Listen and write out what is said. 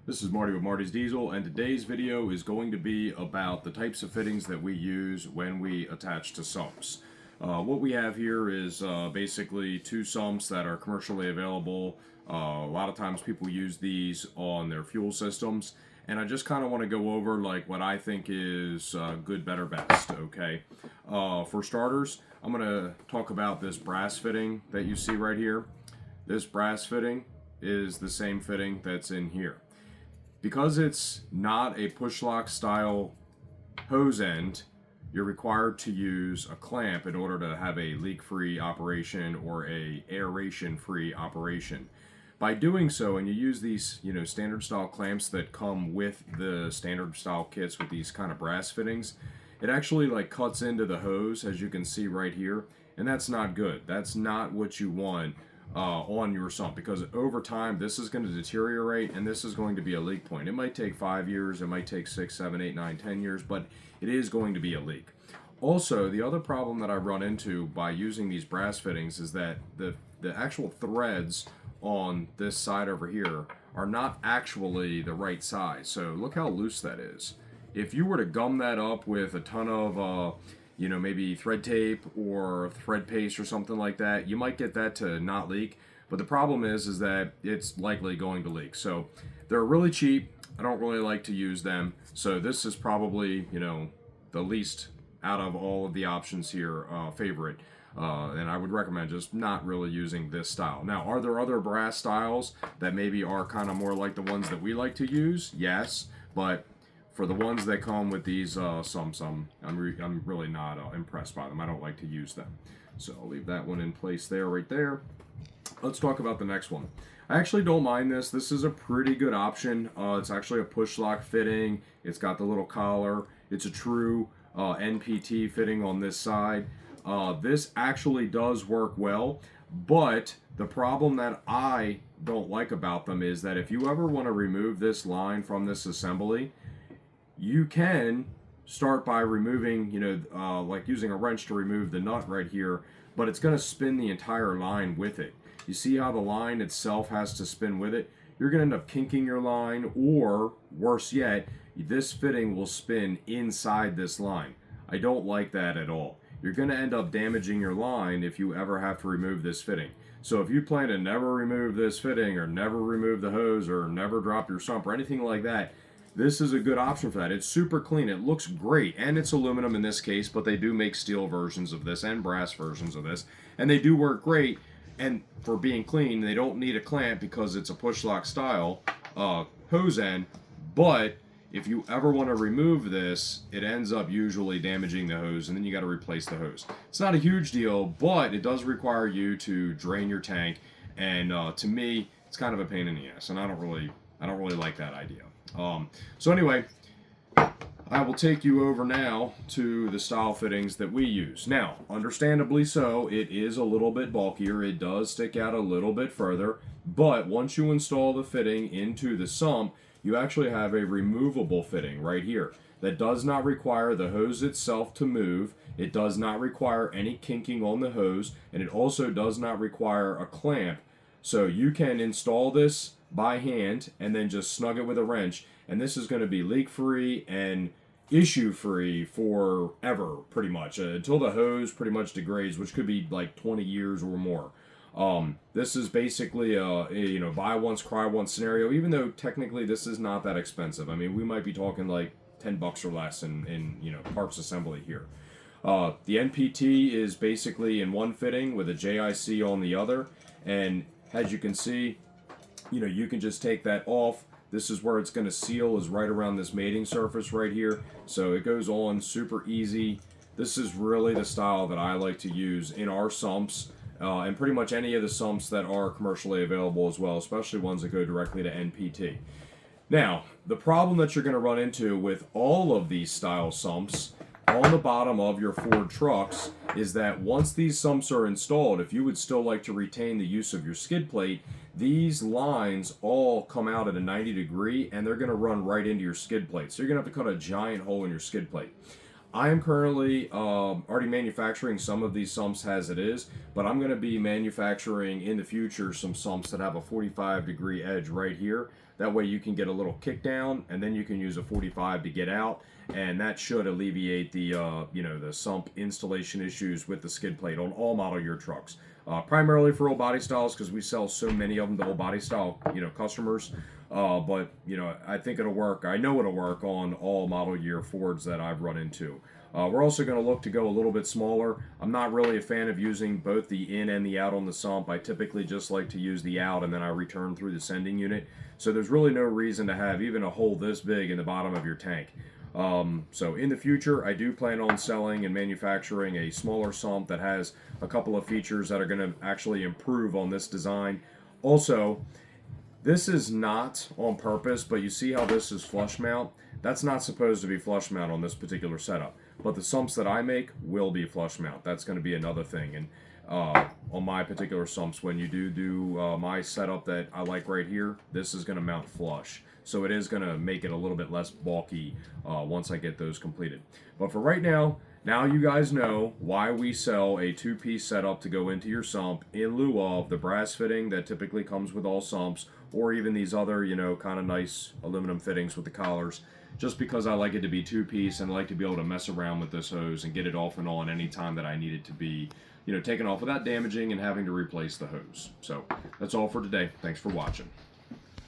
This is Marty with Marty's Diesel, and today's video is going to be about the types of fittings that we use when we attach to sumps. What we have here is basically two sumps that are commercially available. A lot of times people use these on their fuel systems, and I just kind of want to go over like what I think is good, better, best. Okay, for starters, I'm going to talk about this brass fitting that you see right here. This brass fitting is the same fitting that's in here. Because it's not a push lock style hose end, you're required to use a clamp in order to have a leak-free operation or a aeration-free operation. By doing so, and you use these, standard style clamps that come with the standard style kits with these kind of brass fittings, it actually like cuts into the hose, as you can see right here, and that's not good. That's not what you want on your sump, because over time this is going to deteriorate and this is going to be a leak point. It might take 5 years, it might take 6, 7, 8, 9, 10 years, but it is going to be a leak. Also, the other problem that I run into by using these brass fittings is that the actual threads on this side over here are not actually the right size. So look how loose that is. If you were to gum that up with a ton of maybe thread tape or thread paste or something like that, you might get that to not leak. But the problem is that it's likely going to leak. So they're really cheap. I don't really like to use them. So this is probably, the least out of all of the options here, favorite. And I would recommend just not really using this style. Now, are there other brass styles that maybe are kind of more like the ones that we like to use? Yes, but for the ones that come with these sumps, I'm really not impressed by them. I don't like to use them. So I'll leave that one in place there, right there. Let's talk about the next one. I actually don't mind this. This is a pretty good option. It's actually a push lock fitting. It's got the little collar. It's a true NPT fitting on this side. This actually does work well, but the problem that I don't like about them is that if you ever want to remove this line from this assembly, you can start by removing, like using a wrench to remove the nut right here, but it's going to spin the entire line with it. You see how the line itself has to spin with it? You're going to end up kinking your line, or worse yet, this fitting will spin inside this line. I don't like that at all. You're going to end up damaging your line if you ever have to remove this fitting. So if you plan to never remove this fitting, or never remove the hose, or never drop your sump, or anything like that, this is a good option for that. It's super clean. It looks great, and it's aluminum in this case, but they do make steel versions of this and brass versions of this, and they do work great. And for being clean, they don't need a clamp because it's a push lock style hose end. But if you ever want to remove this, it ends up usually damaging the hose, and then you got to replace the hose. It's not a huge deal, but it does require you to drain your tank, and to me, it's kind of a pain in the ass, and I don't really like that idea. So anyway, I will take you over now to the style fittings that we use. Now, understandably so, it is a little bit bulkier. It does stick out a little bit further, but once you install the fitting into the sump, you actually have a removable fitting right here that does not require the hose itself to move. It does not require any kinking on the hose, and it also does not require a clamp. So you can install this by hand and then just snug it with a wrench, and this is going to be leak free and issue free forever, pretty much, until the hose pretty much degrades, which could be like 20 years or more. This is basically a buy once cry once scenario, even though technically this is not that expensive. I mean, we might be talking like $10 or less in parts assembly here. The NPT is basically in one fitting with a JIC on the other, and as you can see, you can just take that off. This is where it's going to seal, is right around this mating surface right here. So it goes on super easy. This is really the style that I like to use in our sumps, and pretty much any of the sumps that are commercially available as well, especially ones that go directly to NPT. Now, the problem that you're going to run into with all of these style sumps on the bottom of your Ford trucks is that once these sumps are installed, if you would still like to retain the use of your skid plate, these lines all come out at a 90-degree, and they're going to run right into your skid plate. So you're going to have to cut a giant hole in your skid plate. I am currently already manufacturing some of these sumps as it is, but I'm going to be manufacturing in the future some sumps that have a 45-degree edge right here. That way you can get a little kick down, and then you can use a 45 to get out, and that should alleviate the the sump installation issues with the skid plate on all model year trucks. Primarily for old body styles, because we sell so many of them to old body style customers. But I think it'll work. I know it'll work on all model year Fords that I've run into. We're also going to look to go a little bit smaller. I'm not really a fan of using both the in and the out on the sump. I typically just like to use the out, and then I return through the sending unit. So there's really no reason to have even a hole this big in the bottom of your tank. So in the future, I do plan on selling and manufacturing a smaller sump that has a couple of features that are going to actually improve on this design. Also, this is not on purpose, but you see how this is flush mount? That's not supposed to be flush mount on this particular setup. But the sumps that I make will be flush mount. That's going to be another thing. And on my particular sumps, when you do my setup that I like right here, this is going to mount flush. So it is going to make it a little bit less bulky once I get those completed. But for right now you guys know why we sell a two-piece setup to go into your sump in lieu of the brass fitting that typically comes with all sumps, or even these other, kind of nice aluminum fittings with the collars, just because I like it to be two-piece and I like to be able to mess around with this hose and get it off and on any time that I need it to be, taken off without damaging and having to replace the hose. So that's all for today. Thanks for watching.